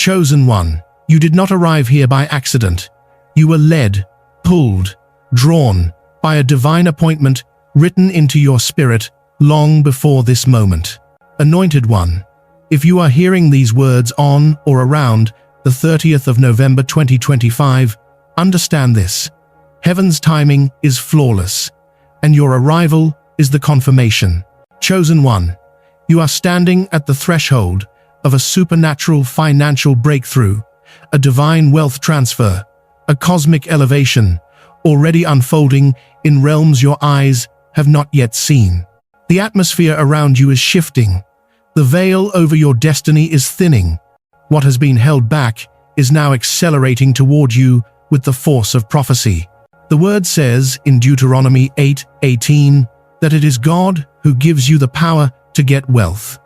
Chosen one, you did not arrive here by accident. You were led, pulled, drawn by a divine appointment written into your spirit long before this moment. Anointed one, if you are hearing these words on or around the 30th of November 2025, understand this. Heaven's timing is flawless, and your arrival is the confirmation. Chosen one, you are standing at the threshold of a supernatural financial breakthrough, a divine wealth transfer, a cosmic elevation, already unfolding in realms your eyes have not yet seen. The atmosphere around you is shifting. The veil over your destiny is thinning. What has been held back is now accelerating toward you with the force of prophecy. The word says in Deuteronomy 8:18 that it is God who gives you the power to get wealth.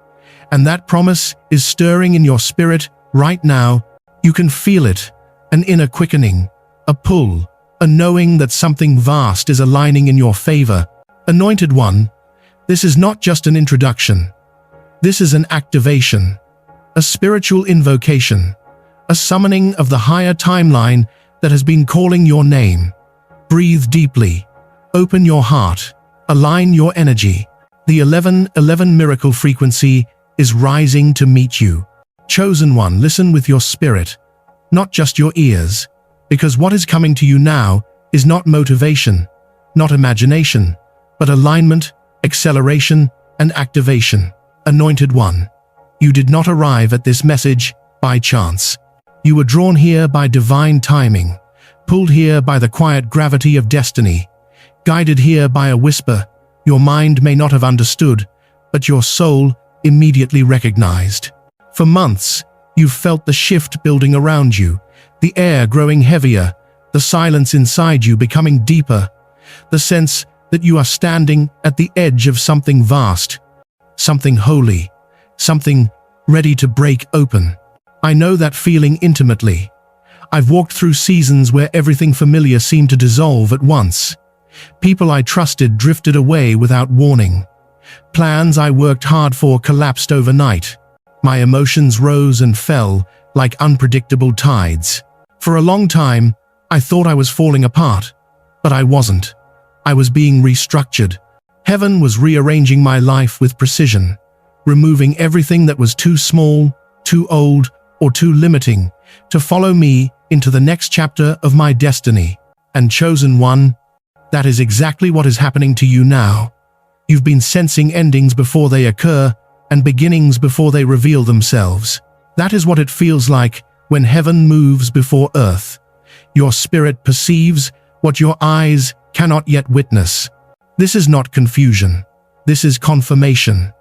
And that promise is stirring in your spirit right now. You can feel it, an inner quickening, a pull, a knowing that something vast is aligning in your favor. Anointed one, this is not just an introduction. This is an activation, a spiritual invocation, a summoning of the higher timeline that has been calling your name. Breathe deeply, open your heart, align your energy. The 1111 miracle frequency is rising to meet you. Chosen one, listen with your spirit, not just your ears, because what is coming to you now is not motivation, not imagination, but alignment, acceleration, and activation. Anointed one, you did not arrive at this message by chance. You were drawn here by divine timing, pulled here by the quiet gravity of destiny, guided here by a whisper your mind may not have understood, but your soul immediately recognized. For months, you've felt the shift building around you, the air growing heavier, the silence inside you becoming deeper, the sense that you are standing at the edge of something vast, something holy, something ready to break open. I know that feeling intimately. I've walked through seasons where everything familiar seemed to dissolve at once. People I trusted drifted away without warning. Plans I worked hard for collapsed overnight. My emotions rose and fell like unpredictable tides. For a long time, I thought I was falling apart, but I wasn't. I was being restructured. Heaven was rearranging my life with precision, removing everything that was too small, too old, or too limiting to follow me into the next chapter of my destiny. And chosen one, that is exactly what is happening to you now. You've been sensing endings before they occur and beginnings before they reveal themselves. That is what it feels like when heaven moves before earth. Your spirit perceives what your eyes cannot yet witness. This is not confusion. This is confirmation.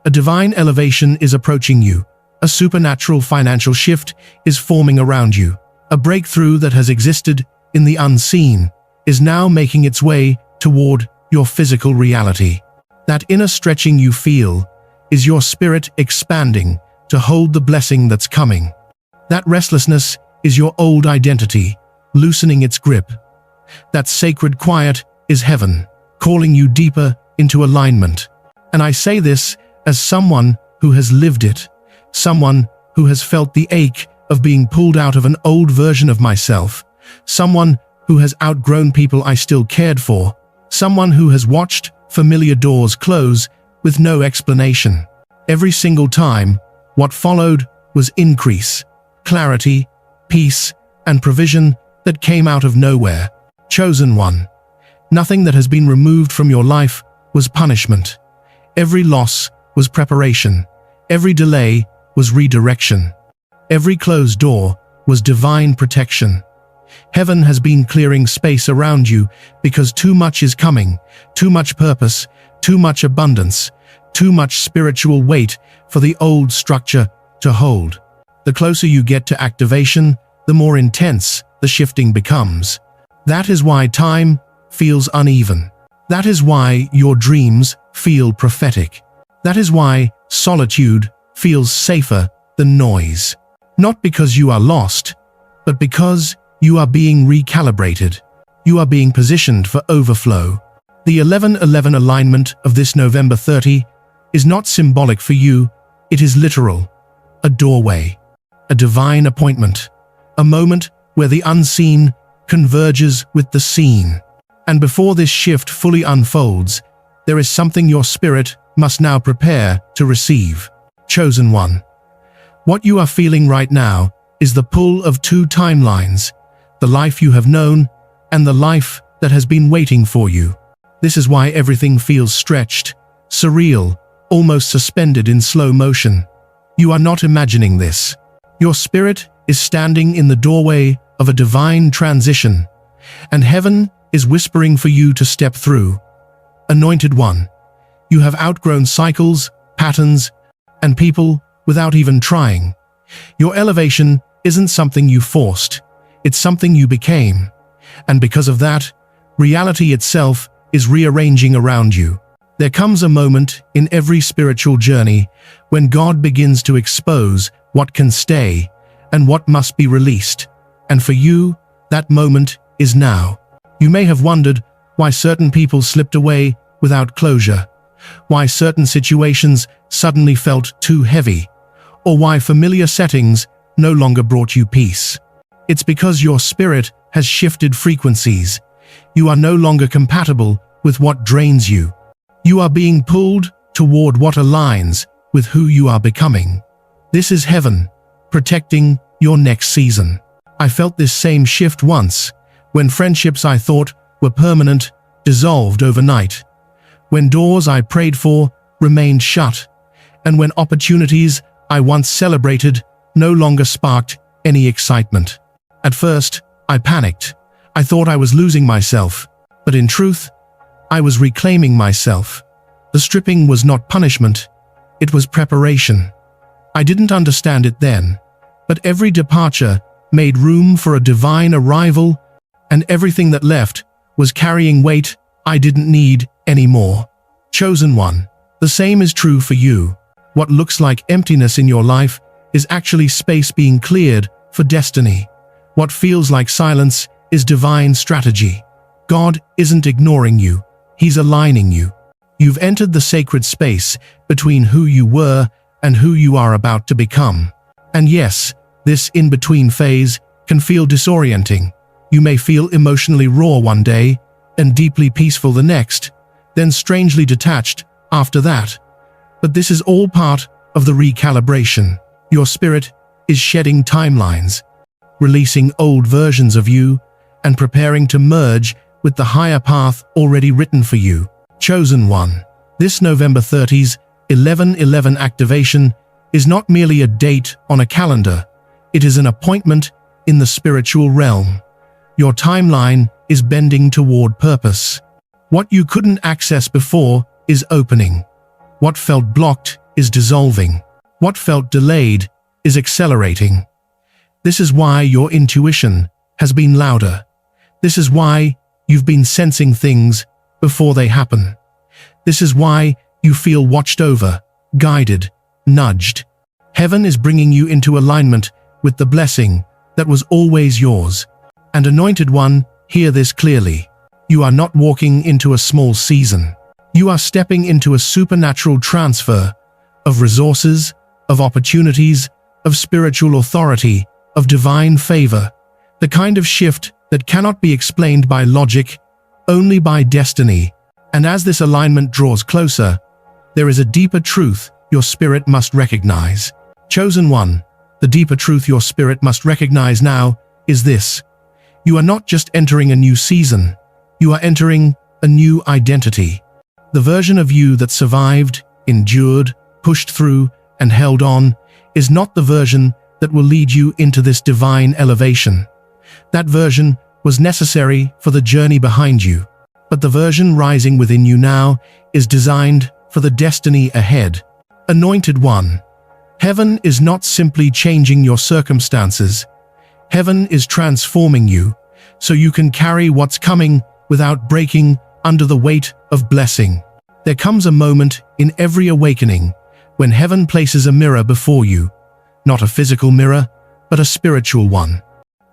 A divine elevation is approaching you. A supernatural financial shift is forming around you. A breakthrough that has existed in the unseen is now making its way toward your physical reality. That inner stretching you feel is your spirit expanding to hold the blessing that's coming. That restlessness is your old identity, loosening its grip. That sacred quiet is heaven, calling you deeper into alignment. And I say this as someone who has lived it, someone who has felt the ache of being pulled out of an old version of myself, someone who has outgrown people I still cared for, someone who has watched familiar doors close with no explanation. Every single time, what followed was increase, clarity, peace, and provision that came out of nowhere. Chosen one, nothing that has been removed from your life was punishment. Every loss was preparation. Every delay was redirection. Every closed door was divine protection. Heaven has been clearing space around you because too much is coming, too much purpose, too much abundance, too much spiritual weight for the old structure to hold. The closer you get to activation, the more intense the shifting becomes. That is why time feels uneven. That is why your dreams feel prophetic. That is why solitude feels safer than noise. Not because you are lost, but because you are being recalibrated. You are being positioned for overflow. The 1111 alignment of this November 30 is not symbolic for you, it is literal. A doorway. a divine appointment, a moment where the unseen converges with the seen. And before this shift fully unfolds, there is something your spirit must now prepare to receive. Chosen one. What you are feeling right now is the pull of two timelines, the life you have known and the life that has been waiting for you. This is why everything feels stretched, surreal, almost suspended in slow motion. You are not imagining this. Your spirit is standing in the doorway of a divine transition, and heaven is whispering for you to step through. Anointed one, you have outgrown cycles, patterns, and people without even trying. Your elevation isn't something you forced, it's something you became. And because of that, reality itself is rearranging around you. There comes a moment in every spiritual journey when God begins to expose what can stay and what must be released. And for you, that moment is now. You may have wondered why certain people slipped away without closure, why certain situations suddenly felt too heavy, or why familiar settings no longer brought you peace. It's because your spirit has shifted frequencies. You are no longer compatible with what drains you. You are being pulled toward what aligns with who you are becoming. This is heaven, protecting your next season. I felt this same shift once, when friendships I thought were permanent dissolved overnight, when doors I prayed for remained shut, and when opportunities I once celebrated no longer sparked any excitement. At first, I panicked. I thought I was losing myself, but in truth, I was reclaiming myself. The stripping was not punishment, it was preparation. I didn't understand it then, but every departure made room for a divine arrival, and everything that left was carrying weight I didn't need anymore. Chosen one, the same is true for you. What looks like emptiness in your life is actually space being cleared for destiny. What feels like silence is divine strategy. God isn't ignoring you, He's aligning you. You've entered the sacred space between who you were and who you are about to become. And yes, this in-between phase can feel disorienting. You may feel emotionally raw one day and deeply peaceful the next, then strangely detached after that. But this is all part of the recalibration. Your spirit is shedding timelines, releasing old versions of you, and preparing to merge with the higher path already written for you. Chosen one, this November 30th 11/11 activation is not merely a date on a calendar, it is an appointment in the spiritual realm. Your timeline is bending toward purpose. What you couldn't access before is opening. What felt blocked is dissolving. What felt delayed is accelerating. This is why your intuition has been louder. This is why you've been sensing things before they happen. This is why you feel watched over, guided, nudged. Heaven is bringing you into alignment with the blessing that was always yours. And anointed one, hear this clearly. You are not walking into a small season. You are stepping into a supernatural transfer of resources, of opportunities, of spiritual authority, of divine favor, the kind of shift that cannot be explained by logic, only by destiny. And as this alignment draws closer, there is a deeper truth your spirit must recognize. Chosen one, the deeper truth your spirit must recognize now is this. You are not just entering a new season, you are entering a new identity. The version of you that survived, endured, pushed through, and held on is not the version that will lead you into this divine elevation. That version was necessary for the journey behind you, but the version rising within you now is designed for the destiny ahead. Anointed one, heaven is not simply changing your circumstances. Heaven is transforming you so you can carry what's coming without breaking under the weight of blessing. There comes a moment in every awakening when heaven places a mirror before you, not a physical mirror, but a spiritual one.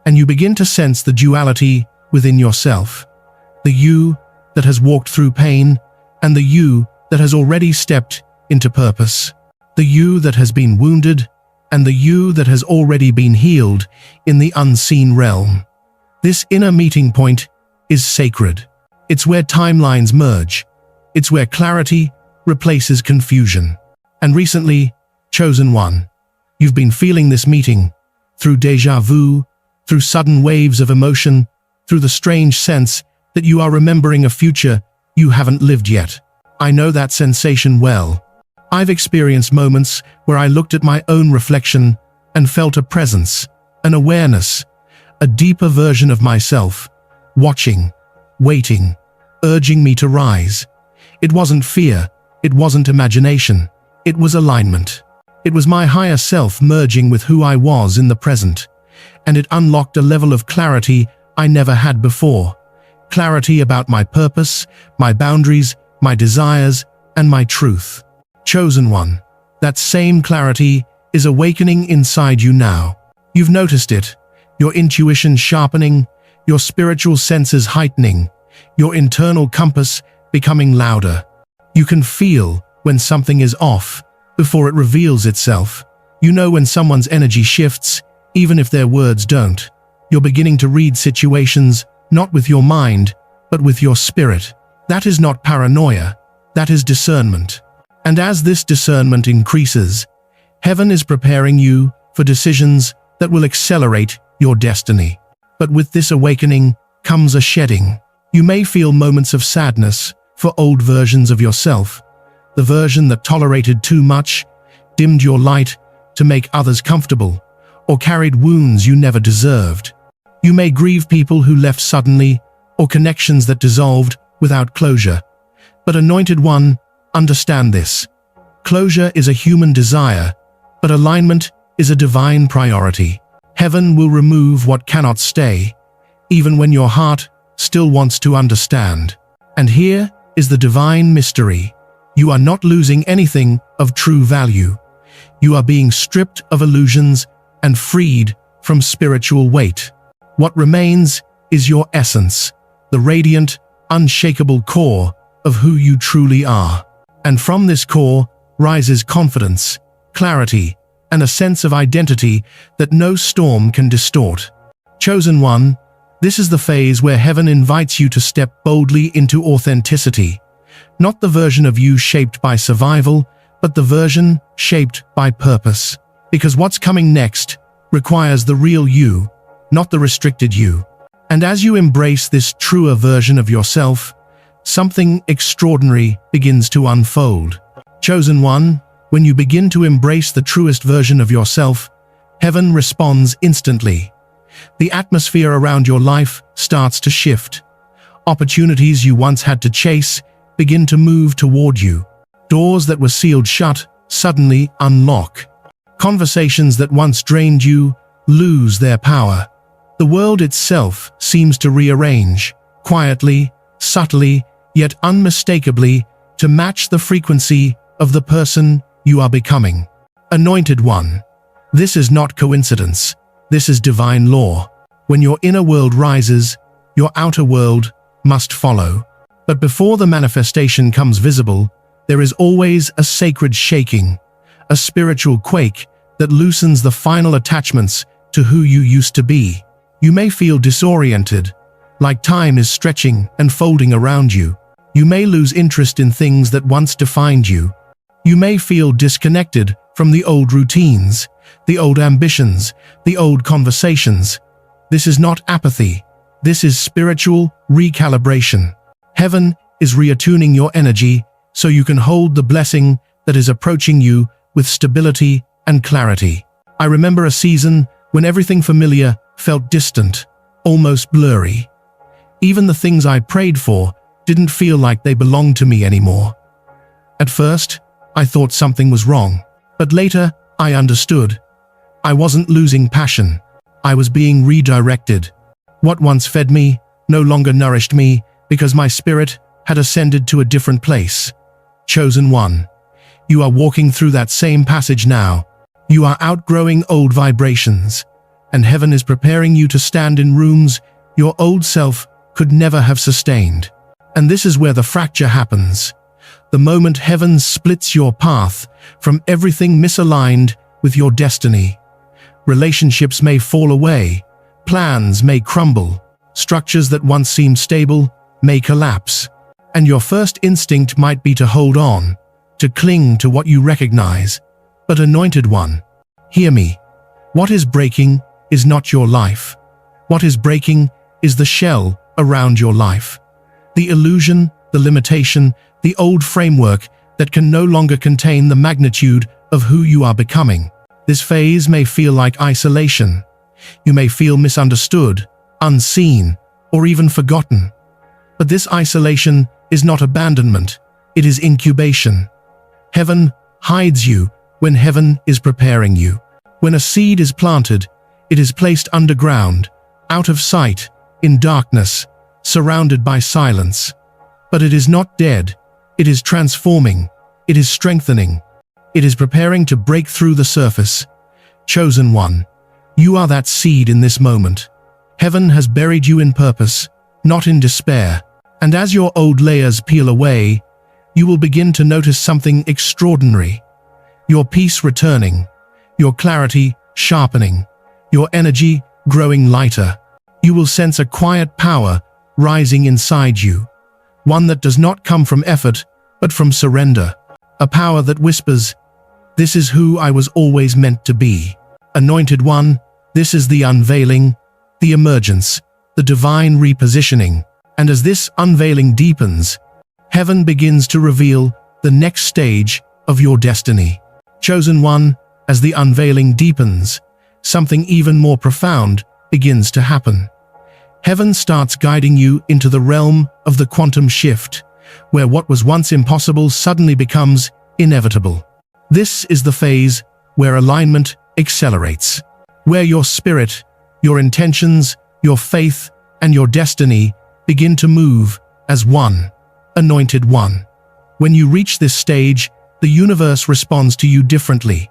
And you begin to sense the duality within yourself, the you that has walked through pain and the you that has already stepped into purpose, the you that has been wounded and the you that has already been healed in the unseen realm. This inner meeting point is sacred. It's where timelines merge. It's where clarity replaces confusion. And recently, Chosen One, you've been feeling this meeting through déjà vu, through sudden waves of emotion, through the strange sense that you are remembering a future you haven't lived yet. I know that sensation well. I've experienced moments where I looked at my own reflection and felt a presence, an awareness, a deeper version of myself, watching, waiting, urging me to rise. It wasn't fear, it wasn't imagination, it was alignment. It was my higher self merging with who I was in the present, and it unlocked a level of clarity I never had before. Clarity about my purpose, my boundaries, my desires, and my truth. Chosen One, that same clarity is awakening inside you now. You've noticed it, your intuition sharpening, your spiritual senses heightening, your internal compass becoming louder. You can feel when something is off before it reveals itself. You know when someone's energy shifts, even if their words don't. You're beginning to read situations not with your mind, but with your spirit. That is not paranoia, that is discernment. And as this discernment increases, heaven is preparing you for decisions that will accelerate your destiny. But with this awakening comes a shedding. You may feel moments of sadness for old versions of yourself, the version that tolerated too much, dimmed your light to make others comfortable, or carried wounds you never deserved. You may grieve people who left suddenly, or connections that dissolved without closure. But Anointed One, understand this. Closure is a human desire, but alignment is a divine priority. Heaven will remove what cannot stay, even when your heart still wants to understand. And here is the divine mystery. You are not losing anything of true value. You are being stripped of illusions and freed from spiritual weight. What remains is your essence, the radiant, unshakable core of who you truly are. And from this core rises confidence, clarity, and a sense of identity that no storm can distort. Chosen One, this is the phase where heaven invites you to step boldly into authenticity. Not the version of you shaped by survival, but the version shaped by purpose. Because what's coming next requires the real you, not the restricted you. And as you embrace this truer version of yourself, something extraordinary begins to unfold. Chosen One, when you begin to embrace the truest version of yourself, heaven responds instantly. The atmosphere around your life starts to shift. Opportunities you once had to chase begin to move toward you. Doors that were sealed shut suddenly unlock. Conversations that once drained you lose their power. The world itself seems to rearrange, quietly, subtly, yet unmistakably, to match the frequency of the person you are becoming. Anointed One, this is not coincidence. This is divine law. When your inner world rises, your outer world must follow. But before the manifestation comes visible, there is always a sacred shaking, a spiritual quake that loosens the final attachments to who you used to be. You may feel disoriented, like time is stretching and folding around you. You may lose interest in things that once defined you. You may feel disconnected from the old routines, the old ambitions, the old conversations. This is not apathy. This is spiritual recalibration. Heaven is reattuning your energy so you can hold the blessing that is approaching you with stability and clarity. I remember a season when everything familiar felt distant, almost blurry. Even the things I prayed for didn't feel like they belonged to me anymore. At first, I thought something was wrong, but later I understood. I wasn't losing passion. I was being redirected. What once fed me no longer nourished me because my spirit had ascended to a different place. Chosen One, you are walking through that same passage now. You are outgrowing old vibrations, and heaven is preparing you to stand in rooms your old self could never have sustained. And this is where the fracture happens. The moment heaven splits your path from everything misaligned with your destiny. Relationships may fall away, plans may crumble, structures that once seemed stable may collapse, and your first instinct might be to hold on, to cling to what you recognize. But Anointed One, hear me. What is breaking is not your life. What is breaking is the shell around your life. The illusion, the limitation, the old framework that can no longer contain the magnitude of who you are becoming. This phase may feel like isolation. You may feel misunderstood, unseen, or even forgotten. But this isolation is not abandonment, it is incubation. Heaven hides you when heaven is preparing you. When a seed is planted, it is placed underground, out of sight, in darkness, surrounded by silence. But it is not dead, it is transforming, it is strengthening, it is preparing to break through the surface. Chosen One, you are that seed in this moment. Heaven has buried you in purpose, not in despair. And as your old layers peel away, you will begin to notice something extraordinary. Your peace returning, your clarity sharpening, your energy growing lighter. You will sense a quiet power rising inside you, one that does not come from effort, but from surrender. A power that whispers, "This is who I was always meant to be." Anointed One, this is the unveiling, the emergence, the divine repositioning. And as this unveiling deepens, heaven begins to reveal the next stage of your destiny. Chosen One, as the unveiling deepens, something even more profound begins to happen. Heaven starts guiding you into the realm of the quantum shift, where what was once impossible suddenly becomes inevitable. This is the phase where alignment accelerates, where your spirit, your intentions, your faith, and your destiny begin to move as one. Anointed One. When you reach this stage, the universe responds to you differently.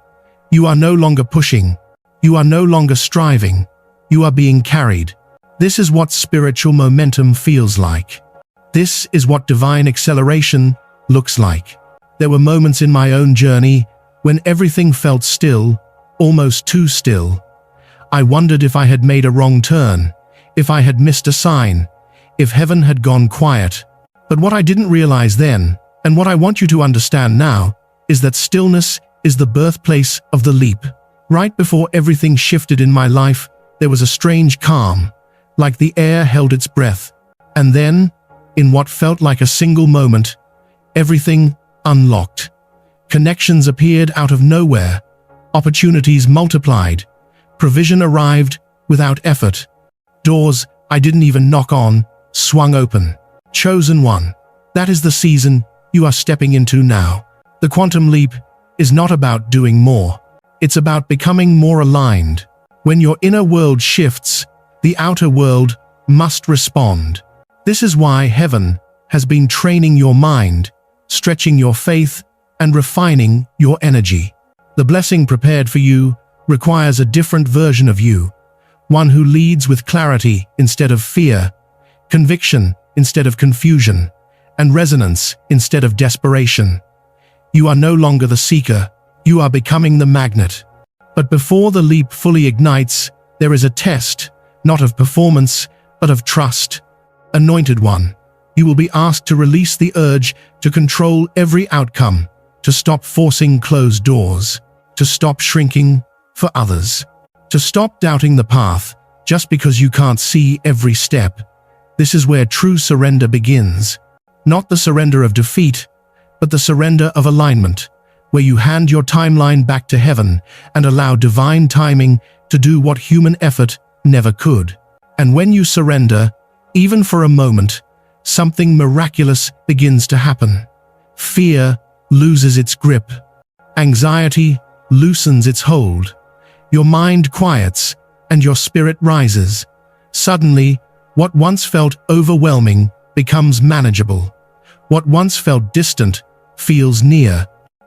You are no longer pushing. You are no longer striving. You are being carried. This is what spiritual momentum feels like. This is what divine acceleration looks like. There were moments in my own journey when everything felt still, almost too still. I wondered if I had made a wrong turn, if I had missed a sign, if heaven had gone quiet. But what I didn't realize then, and what I want you to understand now, is that stillness is the birthplace of the leap. Right before everything shifted in my life, there was a strange calm, like the air held its breath. And then, in what felt like a single moment, everything unlocked. Connections appeared out of nowhere. Opportunities multiplied. Provision arrived without effort. Doors I didn't even knock on swung open. Chosen One, that is the season you are stepping into now. The quantum leap is not about doing more. It's about becoming more aligned. When your inner world shifts, the outer world must respond. This is why heaven has been training your mind, stretching your faith, and refining your energy. The blessing prepared for you requires a different version of you, one who leads with clarity instead of fear, conviction instead of confusion, and resonance instead of desperation. You are no longer the seeker, you are becoming the magnet. But before the leap fully ignites, there is a test, not of performance, but of trust. Anointed One, you will be asked to release the urge to control every outcome, to stop forcing closed doors, to stop shrinking for others, to stop doubting the path just because you can't see every step. This is where true surrender begins. Not the surrender of defeat, but the surrender of alignment, where you hand your timeline back to heaven and allow divine timing to do what human effort never could. And when you surrender, even for a moment, something miraculous begins to happen. Fear loses its grip. Anxiety loosens its hold. Your mind quiets and your spirit rises. Suddenly, what once felt overwhelming becomes manageable. What once felt distant feels near.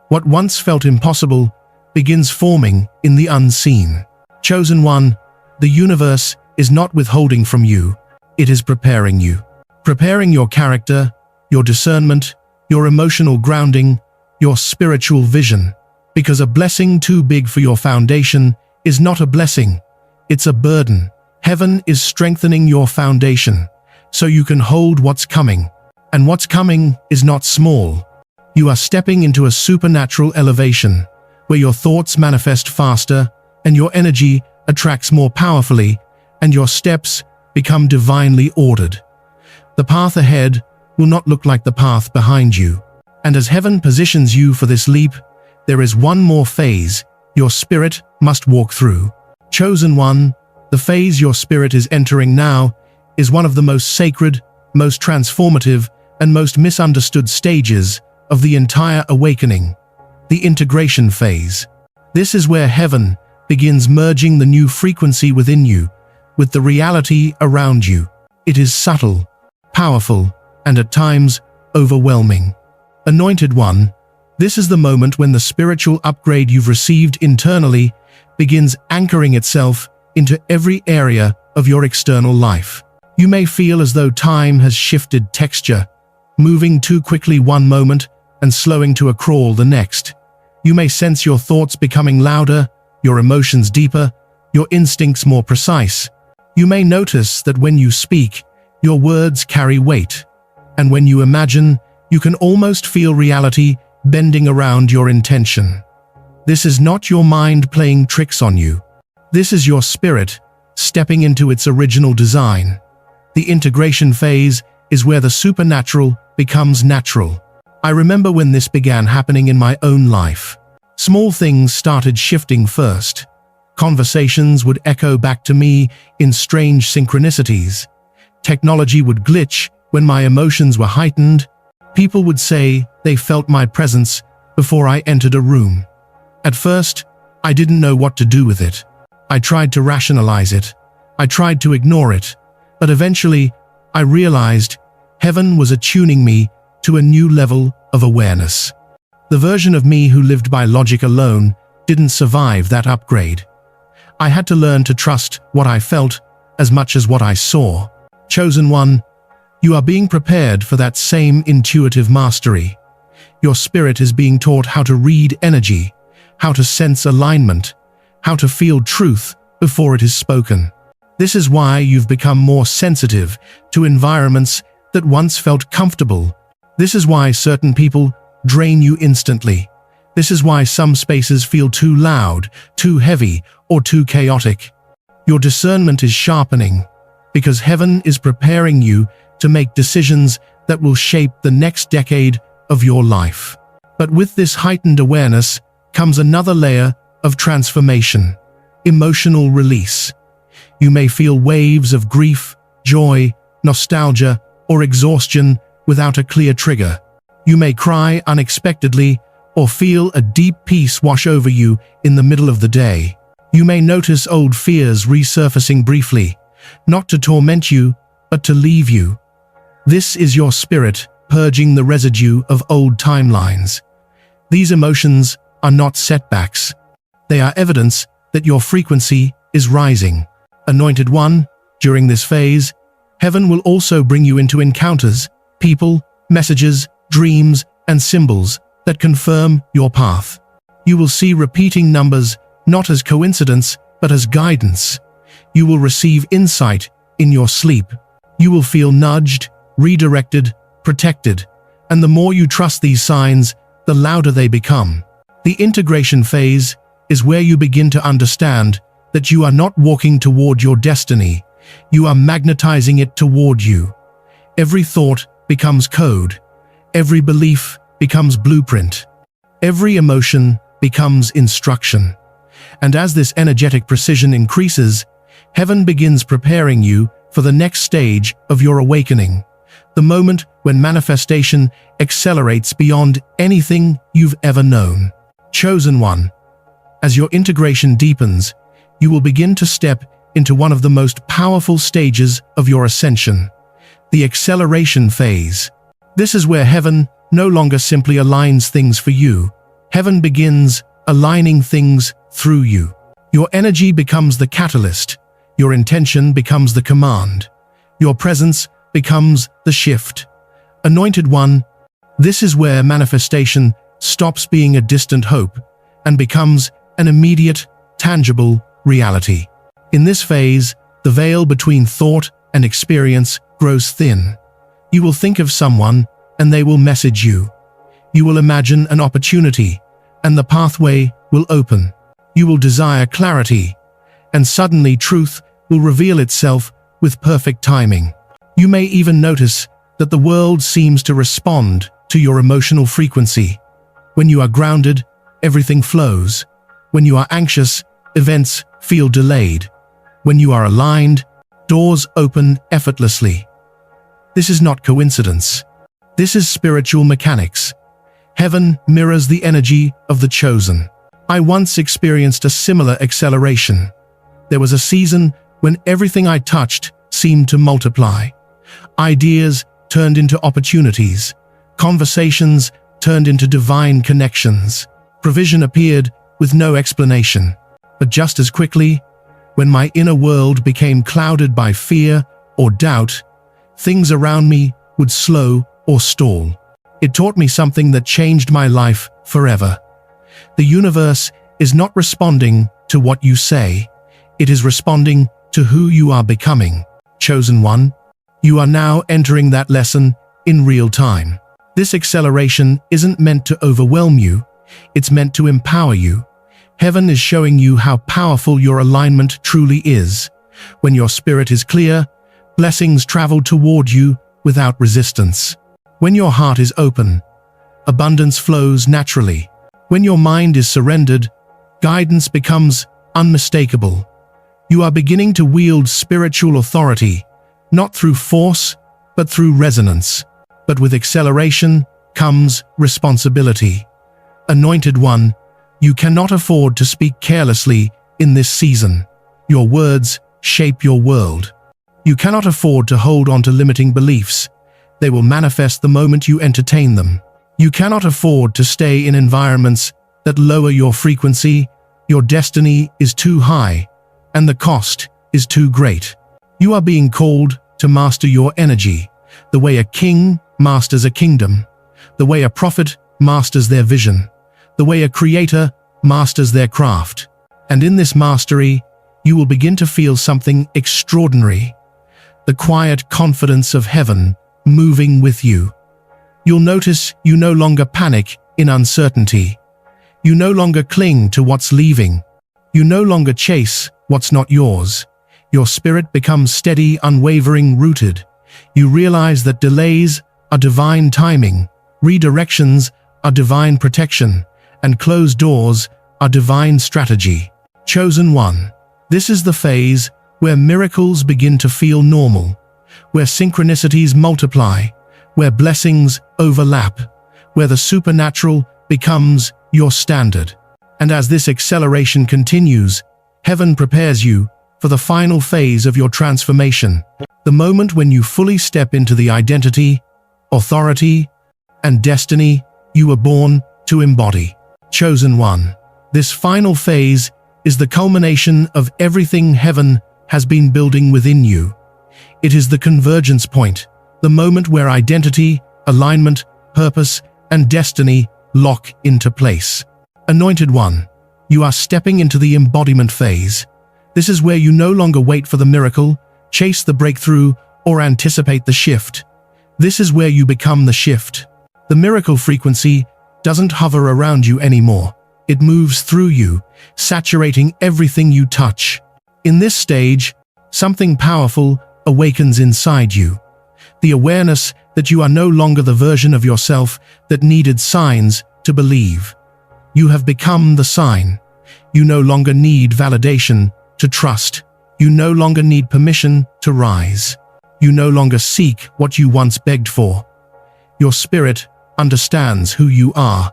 What once felt impossible begins forming in the unseen. Chosen One, the universe is not withholding from you, it is preparing you. Preparing your character, your discernment, your emotional grounding, your spiritual vision. Because a blessing too big for your foundation is not a blessing, it's a burden. Heaven is strengthening your foundation, so you can hold what's coming. And what's coming is not small. You are stepping into a supernatural elevation, where your thoughts manifest faster, and your energy attracts more powerfully, and your steps become divinely ordered. The path ahead will not look like the path behind you. And as heaven positions you for this leap, there is one more phase your spirit must walk through. Chosen one, the phase your spirit is entering now is one of the most sacred, most transformative, and most misunderstood stages of the entire awakening, the integration phase. This is where heaven begins merging the new frequency within you with the reality around you. It is subtle, powerful, and at times overwhelming. Anointed one, this is the moment when the spiritual upgrade you've received internally begins anchoring itself into every area of your external life. You may feel as though time has shifted texture, moving too quickly one moment and slowing to a crawl the next. You may sense your thoughts becoming louder, your emotions deeper, your instincts more precise. You may notice that when you speak, your words carry weight. And when you imagine, you can almost feel reality bending around your intention. This is not your mind playing tricks on you. This is your spirit stepping into its original design. The integration phase is where the supernatural becomes natural. I remember when this began happening in my own life. Small things started shifting first. Conversations would echo back to me in strange synchronicities. Technology would glitch when my emotions were heightened. People would say they felt my presence before I entered a room. At first, I didn't know what to do with it. I tried to rationalize it. I tried to ignore it. But eventually, I realized heaven was attuning me to a new level of awareness. The version of me who lived by logic alone didn't survive that upgrade. I had to learn to trust what I felt as much as what I saw. Chosen one, you are being prepared for that same intuitive mastery. Your spirit is being taught how to read energy, how to sense alignment, how to feel truth before it is spoken. This is why you've become more sensitive to environments that once felt comfortable. This is why certain people drain you instantly. This is why some spaces feel too loud, too heavy, or too chaotic. Your discernment is sharpening, because heaven is preparing you to make decisions that will shape the next decade of your life. But with this heightened awareness comes another layer of transformation, emotional release. You may feel waves of grief, joy, nostalgia, or exhaustion without a clear trigger. You may cry unexpectedly or feel a deep peace wash over you in the middle of the day. You may notice old fears resurfacing briefly, not to torment you, but to leave you. This is your spirit purging the residue of old timelines. These emotions are not setbacks. They are evidence that your frequency is rising. Anointed one, during this phase, heaven will also bring you into encounters, people, messages, dreams, and symbols that confirm your path. You will see repeating numbers not as coincidence, but as guidance. You will receive insight in your sleep. You will feel nudged, redirected, protected, and the more you trust these signs, the louder they become. The integration phase is where you begin to understand that you are not walking toward your destiny, you are magnetizing it toward you. Every thought becomes code. Every belief becomes blueprint. Every emotion becomes instruction. And as this energetic precision increases, heaven begins preparing you for the next stage of your awakening, the moment when manifestation accelerates beyond anything you've ever known. Chosen one, as your integration deepens, you will begin to step into one of the most powerful stages of your ascension, the acceleration phase. This is where heaven no longer simply aligns things for you. Heaven begins aligning things through you. Your energy becomes the catalyst. Your intention becomes the command. Your presence becomes the shift. Anointed one, this is where manifestation stops being a distant hope and becomes an immediate, tangible reality. In this phase, the veil between thought and experience grows thin. You will think of someone, and they will message you. You will imagine an opportunity, and the pathway will open. You will desire clarity, and suddenly truth will reveal itself with perfect timing. You may even notice that the world seems to respond to your emotional frequency. When you are grounded, everything flows. When you are anxious, events feel delayed. When you are aligned, doors open effortlessly. This is not coincidence. This is spiritual mechanics. Heaven mirrors the energy of the chosen. I once experienced a similar acceleration. There was a season when everything I touched seemed to multiply. Ideas turned into opportunities. Conversations turned into divine connections. Provision appeared with no explanation. But just as quickly, when my inner world became clouded by fear or doubt, things around me would slow or stall. It taught me something that changed my life forever. The universe is not responding to what you say. It is responding to who you are becoming. Chosen one, you are now entering that lesson in real time. This acceleration isn't meant to overwhelm you. It's meant to empower you. Heaven is showing you how powerful your alignment truly is. When your spirit is clear, blessings travel toward you without resistance. When your heart is open, abundance flows naturally. When your mind is surrendered, guidance becomes unmistakable. You are beginning to wield spiritual authority, not through force, but through resonance. But with acceleration comes responsibility. Anointed one, you cannot afford to speak carelessly in this season. Your words shape your world. You cannot afford to hold on to limiting beliefs. They will manifest the moment you entertain them. You cannot afford to stay in environments that lower your frequency. Your destiny is too high, and the cost is too great. You are being called to master your energy, the way a king masters a kingdom, the way a prophet masters their vision, the way a creator masters their craft. And in this mastery, you will begin to feel something extraordinary, the quiet confidence of heaven moving with you. You'll notice you no longer panic in uncertainty. You no longer cling to what's leaving. You no longer chase what's not yours. Your spirit becomes steady, unwavering, rooted. You realize that delays are divine timing, redirections are divine protection, and closed doors are divine strategy. Chosen one, this is the phase where miracles begin to feel normal, where synchronicities multiply, where blessings overlap, where the supernatural becomes your standard. And as this acceleration continues, heaven prepares you for the final phase of your transformation, the moment when you fully step into the identity, authority, and destiny you were born to embody. Chosen one, this final phase is the culmination of everything heaven has been building within you. It is the convergence point, the moment where identity, alignment, purpose, and destiny lock into place. Anointed one, you are stepping into the embodiment phase. This is where you no longer wait for the miracle, chase the breakthrough, or anticipate the shift. This is where you become the shift. The miracle frequency doesn't hover around you anymore. It moves through you, saturating everything you touch. In this stage, something powerful awakens inside you. The awareness that you are no longer the version of yourself that needed signs to believe. You have become the sign. You no longer need validation to trust. You no longer need permission to rise. You no longer seek what you once begged for. Your spirit understands who you are,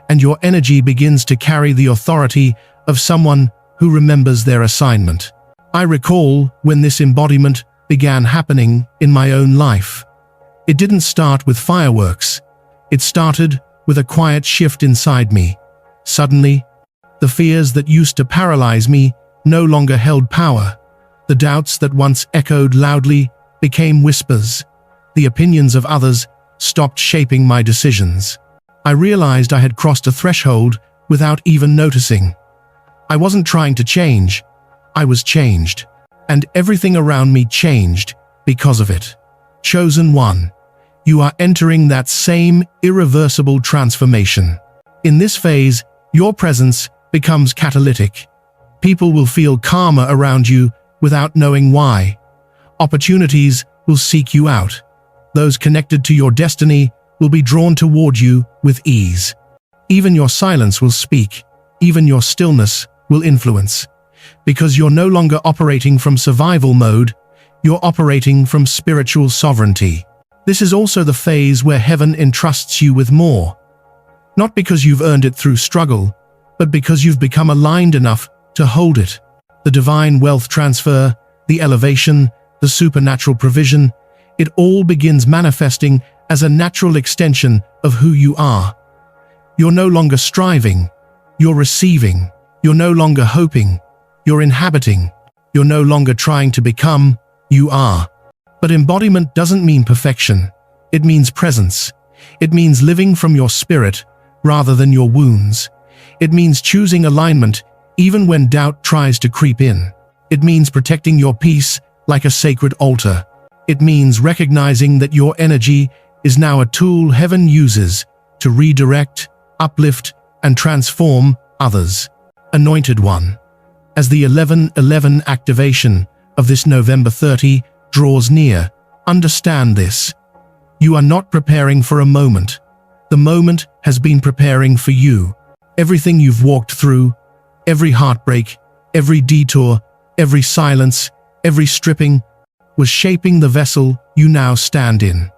and your energy begins to carry the authority of someone who remembers their assignment. I recall when this embodiment began happening in my own life. It didn't start with fireworks. It started with a quiet shift inside me. Suddenly, the fears that used to paralyze me no longer held power. The doubts that once echoed loudly became whispers. The opinions of others stopped shaping my decisions. I realized I had crossed a threshold without even noticing. I wasn't trying to change, I was changed. And everything around me changed because of it. Chosen one, you are entering that same irreversible transformation. In this phase, your presence becomes catalytic. People will feel calmer around you without knowing why. Opportunities will seek you out. Those connected to your destiny will be drawn toward you with ease. Even your silence will speak. Even your stillness will influence. Because you're no longer operating from survival mode, you're operating from spiritual sovereignty. This is also the phase where heaven entrusts you with more. Not because you've earned it through struggle, but because you've become aligned enough to hold it. The divine wealth transfer, the elevation, the supernatural provision, it all begins manifesting as a natural extension of who you are. You're no longer striving, you're receiving. You're no longer hoping, you're inhabiting. You're no longer trying to become, you are. But embodiment doesn't mean perfection. It means presence. It means living from your spirit rather than your wounds. It means choosing alignment even when doubt tries to creep in. It means protecting your peace like a sacred altar. It means recognizing that your energy is now a tool heaven uses to redirect, uplift, and transform others. Anointed one, as the 11/11 activation of this November 30 draws near, understand this. You are not preparing for a moment. The moment has been preparing for you. Everything you've walked through, every heartbreak, every detour, every silence, every stripping, was shaping the vessel you now stand in.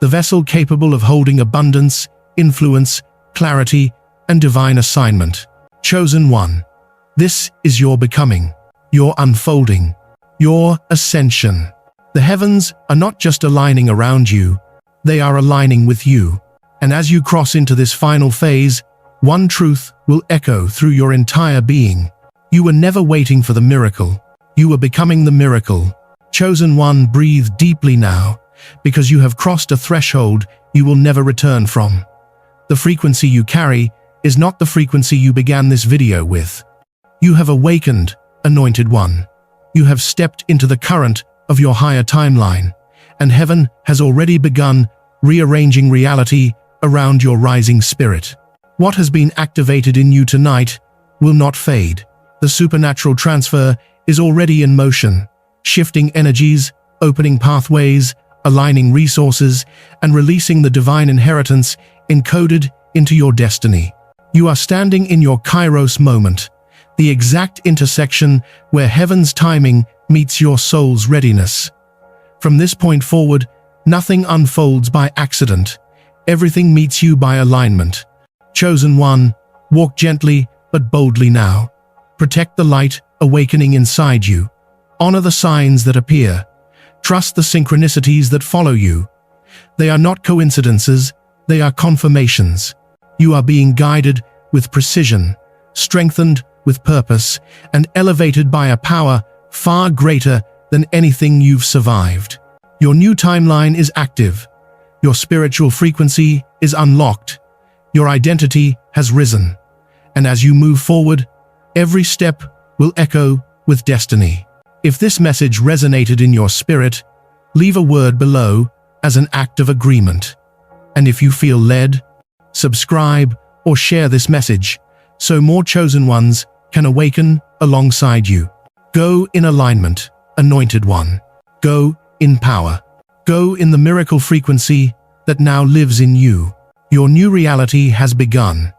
The vessel capable of holding abundance, influence, clarity, and divine assignment. Chosen one, this is your becoming, your unfolding, your ascension. The heavens are not just aligning around you, they are aligning with you. And as you cross into this final phase, one truth will echo through your entire being. You were never waiting for the miracle. You were becoming the miracle. Chosen one, breathe deeply now, because you have crossed a threshold you will never return from. The frequency you carry is not the frequency you began this video with. You have awakened, anointed one. You have stepped into the current of your higher timeline, and heaven has already begun rearranging reality around your rising spirit. What has been activated in you tonight will not fade. The supernatural transfer is already in motion, shifting energies, opening pathways, aligning resources, and releasing the divine inheritance encoded into your destiny. You are standing in your Kairos moment, the exact intersection where heaven's timing meets your soul's readiness. From this point forward, nothing unfolds by accident. Everything meets you by alignment. Chosen one, walk gently but boldly now. Protect the light awakening inside you. Honor the signs that appear. Trust the synchronicities that follow you. They are not coincidences, they are confirmations. You are being guided with precision, strengthened with purpose, and elevated by a power far greater than anything you've survived. Your new timeline is active. Your spiritual frequency is unlocked. Your identity has risen. And as you move forward, every step will echo with destiny. If this message resonated in your spirit, leave a word below as an act of agreement. And if you feel led, subscribe or share this message so more chosen ones can awaken alongside you. Go in alignment, anointed one. Go in power. Go in the miracle frequency that now lives in you. Your new reality has begun.